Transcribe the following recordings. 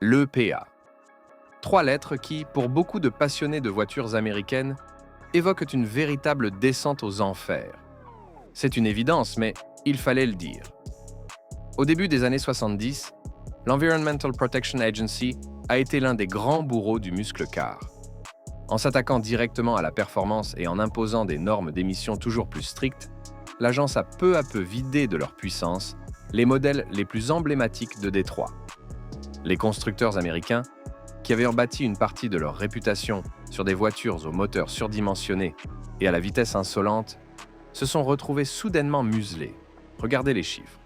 l'EPA. Trois lettres qui, pour beaucoup de passionnés de voitures américaines, évoquent une véritable descente aux enfers. C'est une évidence, mais il fallait le dire. Au début des années 70, l'Environmental Protection Agency a été l'un des grands bourreaux du muscle car. En s'attaquant directement à la performance et en imposant des normes d'émission toujours plus strictes, l'agence a peu à peu vidé de leur puissance les modèles les plus emblématiques de Détroit. Les constructeurs américains, qui avaient bâti une partie de leur réputation sur des voitures aux moteurs surdimensionnés et à la vitesse insolente, se sont retrouvés soudainement muselés. Regardez les chiffres.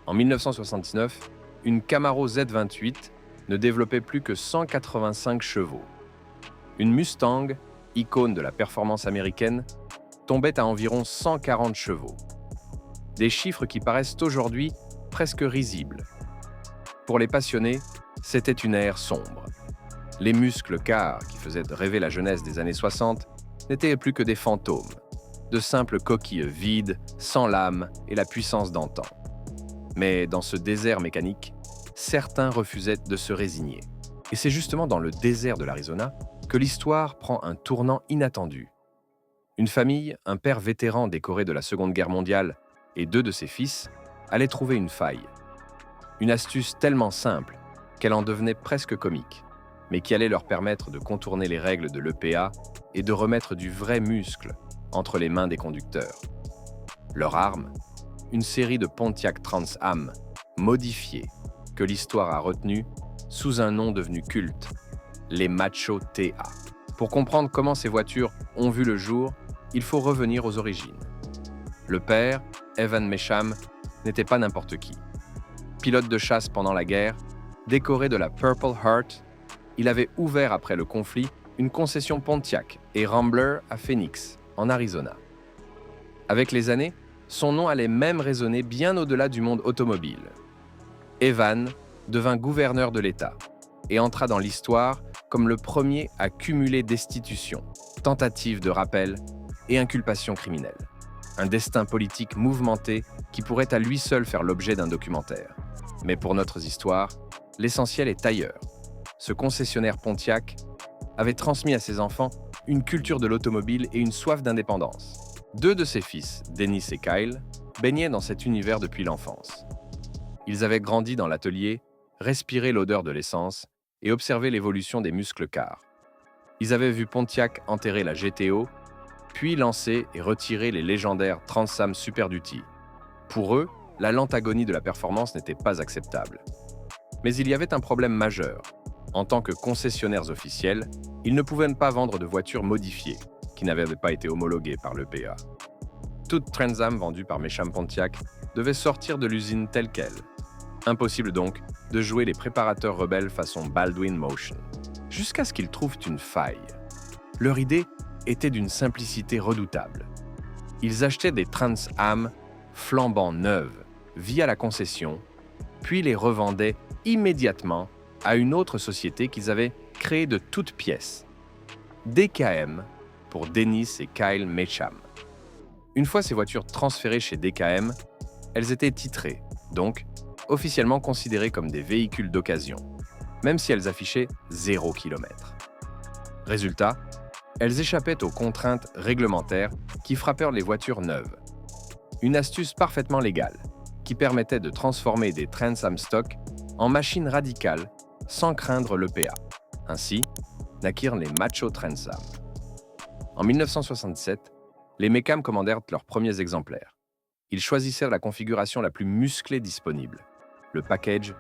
En 1979, une Camaro Z28 ne développait plus que 185 chevaux. Une Mustang, icône de la performance américaine, tombait à environ 140 chevaux. Des chiffres qui paraissent aujourd'hui presque risibles. Pour les passionnés, c'était une ère sombre. Les muscles car, qui faisaient rêver la jeunesse des années 60, n'étaient plus que des fantômes, de simples coquilles vides, sans l'âme et la puissance d'antan. Mais dans ce désert mécanique, certains refusaient de se résigner. Et c'est justement dans le désert de l'Arizona que l'histoire prend un tournant inattendu. Une famille, un père vétéran décoré de la Seconde Guerre mondiale et deux de ses fils, allaient trouver une faille. Une astuce tellement simple qu'elle en devenait presque comique, mais qui allait leur permettre de contourner les règles de l'EPA et de remettre du vrai muscle entre les mains des conducteurs. Leur arme, une série de Pontiac Trans Am modifiées que l'histoire a retenues sous un nom devenu culte, les Macho TA. Pour comprendre comment ces voitures ont vu le jour, il faut revenir aux origines. Le père, Evan Mecham, n'était pas n'importe qui. Pilote de chasse pendant la guerre, décoré de la Purple Heart, il avait ouvert après le conflit une concession Pontiac et Rambler à Phoenix, en Arizona. Avec les années, son nom allait même résonner bien au-delà du monde automobile. Evan devint gouverneur de l'État et entra dans l'histoire comme le premier à cumuler destitution, tentative de rappel et inculpation criminelle. Un destin politique mouvementé qui pourrait à lui seul faire l'objet d'un documentaire. Mais pour notre histoire, l'essentiel est ailleurs. Ce concessionnaire Pontiac avait transmis à ses enfants une culture de l'automobile et une soif d'indépendance. Deux de ses fils, Dennis et Kyle, baignaient dans cet univers depuis l'enfance. Ils avaient grandi dans l'atelier, respiré l'odeur de l'essence et observé l'évolution des muscles car. Ils avaient vu Pontiac enterrer la GTO, puis lancer et retirer les légendaires Trans Am Super Duty. Pour eux, la lente agonie de la performance n'était pas acceptable. Mais il y avait un problème majeur. En tant que concessionnaires officiels, ils ne pouvaient pas vendre de voitures modifiées, qui n'avaient pas été homologuées par l'EPA. Toute Trans Am vendue par Mecham Pontiac devait sortir de l'usine telle quelle. Impossible donc de jouer les préparateurs rebelles façon Baldwin Motion. Jusqu'à ce qu'ils trouvent une faille. Leur idée était d'une simplicité redoutable. Ils achetaient des Trans Am flambant neuves via la concession, puis les revendaient immédiatement à une autre société qu'ils avaient créée de toutes pièces. DKM pour Dennis et Kyle Mecham. Une fois ces voitures transférées chez DKM, elles étaient titrées, donc officiellement considérées comme des véhicules d'occasion, même si elles affichaient 0 km. Résultat, elles échappaient aux contraintes réglementaires qui frappèrent les voitures neuves. Une astuce parfaitement légale qui permettait de transformer des Trans Am stock en machines radicales sans craindre l'EPA. Ainsi, naquirent les Macho Trans Am. En 1967, les Mecham commandèrent leurs premiers exemplaires. Ils choisissèrent la configuration la plus musclée disponible, le package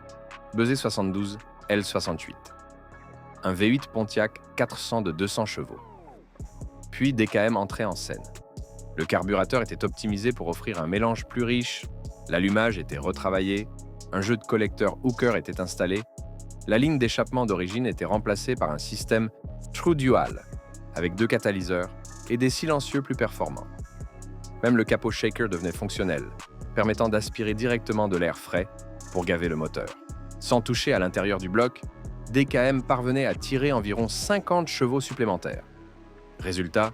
BZ72 L68. Un V8 Pontiac 400 de 200 chevaux. Puis DKM entrait en scène. Le carburateur était optimisé pour offrir un mélange plus riche, l'allumage était retravaillé, un jeu de collecteur Hooker était installé, la ligne d'échappement d'origine était remplacée par un système True Dual, avec 2 catalyseurs et des silencieux plus performants. Même le capot shaker devenait fonctionnel, permettant d'aspirer directement de l'air frais pour gaver le moteur. Sans toucher à l'intérieur du bloc, DKM parvenait à tirer environ 50 chevaux supplémentaires. Résultat,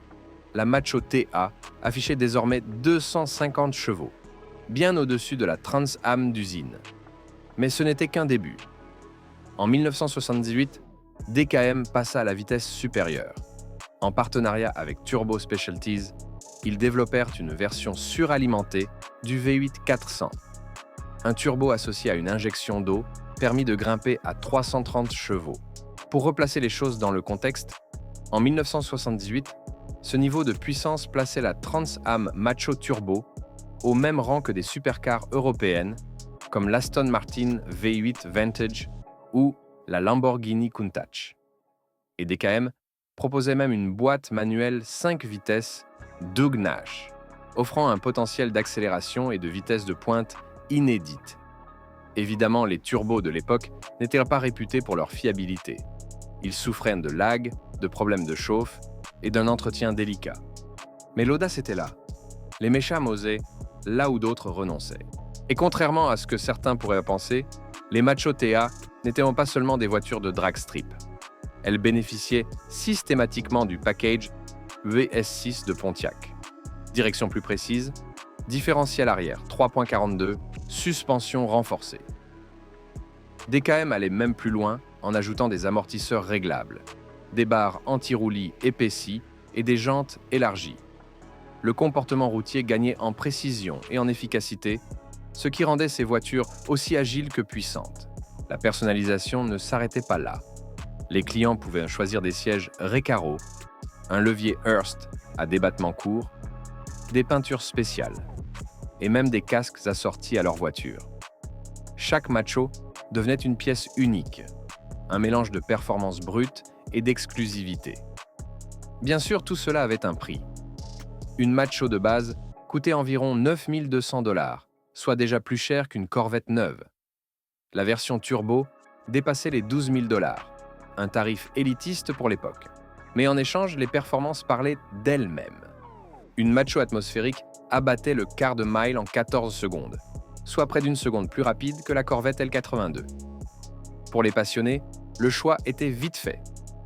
la Macho TA affichait désormais 250 chevaux, bien au-dessus de la Trans Am d'usine. Mais ce n'était qu'un début. En 1978, DKM passa à la vitesse supérieure. En partenariat avec Turbo Specialties, ils développèrent une version suralimentée du V8 400. Un turbo associé à une injection d'eau permit de grimper à 330 chevaux. Pour replacer les choses dans le contexte, en 1978, ce niveau de puissance plaçait la Trans Am Macho Turbo au même rang que des supercars européennes comme l'Aston Martin V8 Vantage ou la Lamborghini Countach. Et DKM proposait même une boîte manuelle 5 vitesses Doug Nash, offrant un potentiel d'accélération et de vitesse de pointe inédite. Évidemment, les turbos de l'époque n'étaient pas réputés pour leur fiabilité. Ils souffraient de lag, de problèmes de chauffe et d'un entretien délicat. Mais l'audace était là. Les méchants osaient là où d'autres renonçaient. Et contrairement à ce que certains pourraient penser, les Macho TA n'étaient pas seulement des voitures de drag strip. Elles bénéficiaient systématiquement du package VS6 de Pontiac. Direction plus précise, différentiel arrière 3.42, suspension renforcée. DKM allait même plus loin en ajoutant des amortisseurs réglables, des barres anti-roulis épaissies et des jantes élargies. Le comportement routier gagnait en précision et en efficacité, ce qui rendait ces voitures aussi agiles que puissantes. La personnalisation ne s'arrêtait pas là. Les clients pouvaient choisir des sièges Recaro, un levier Hurst à débattement court, des peintures spéciales et même des casques assortis à leur voiture. Chaque Macho devenait une pièce unique, un mélange de performance brute et d'exclusivité. Bien sûr, tout cela avait un prix. Une Macho de base coûtait environ 9 200 $, soit déjà plus cher qu'une Corvette neuve. La version turbo dépassait les 12 000 $, un tarif élitiste pour l'époque. Mais en échange, les performances parlaient d'elles-mêmes. Une Macho atmosphérique abattait le quart de mile en 14 secondes, soit près d'une seconde plus rapide que la Corvette L82. Pour les passionnés, le choix était vite fait.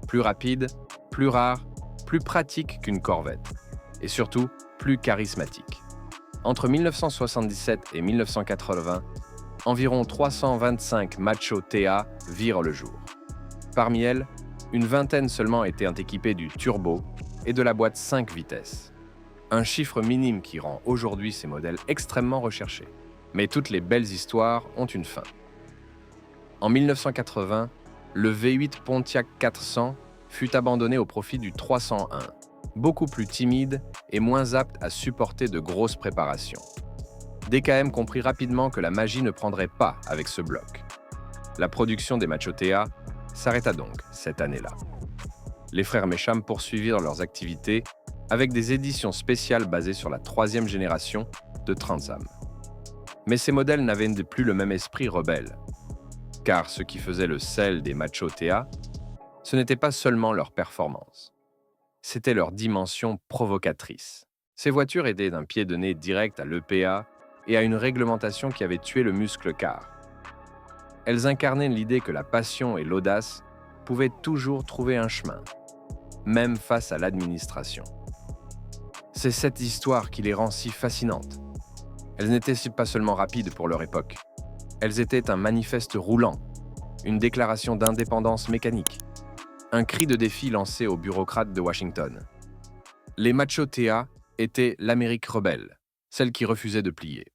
Plus rapide, plus rare, plus pratique qu'une Corvette. Et surtout, plus charismatique. Entre 1977 et 1980, environ 325 Macho TA virent le jour. Parmi elles, une vingtaine seulement étaient équipées du turbo et de la boîte 5 vitesses. Un chiffre minime qui rend aujourd'hui ces modèles extrêmement recherchés. Mais toutes les belles histoires ont une fin. En 1980, le V8 Pontiac 400 fut abandonné au profit du 301, beaucoup plus timide et moins apte à supporter de grosses préparations. DKM comprit rapidement que la magie ne prendrait pas avec ce bloc. La production des Macho TA s'arrêta donc cette année-là. Les frères Mecham poursuivirent leurs activités avec des éditions spéciales basées sur la 3e génération de Trans Am. Mais ces modèles n'avaient plus le même esprit rebelle. Car ce qui faisait le sel des Macho TA, ce n'était pas seulement leur performance. C'était leur dimension provocatrice. Ces voitures étaient d'un pied de nez direct à l'EPA et à une réglementation qui avait tué le muscle car. Elles incarnaient l'idée que la passion et l'audace pouvaient toujours trouver un chemin, même face à l'administration. C'est cette histoire qui les rend si fascinantes. Elles n'étaient pas seulement rapides pour leur époque. Elles étaient un manifeste roulant, une déclaration d'indépendance mécanique, un cri de défi lancé aux bureaucrates de Washington. Les Macho TA étaient l'Amérique rebelle, celle qui refusait de plier.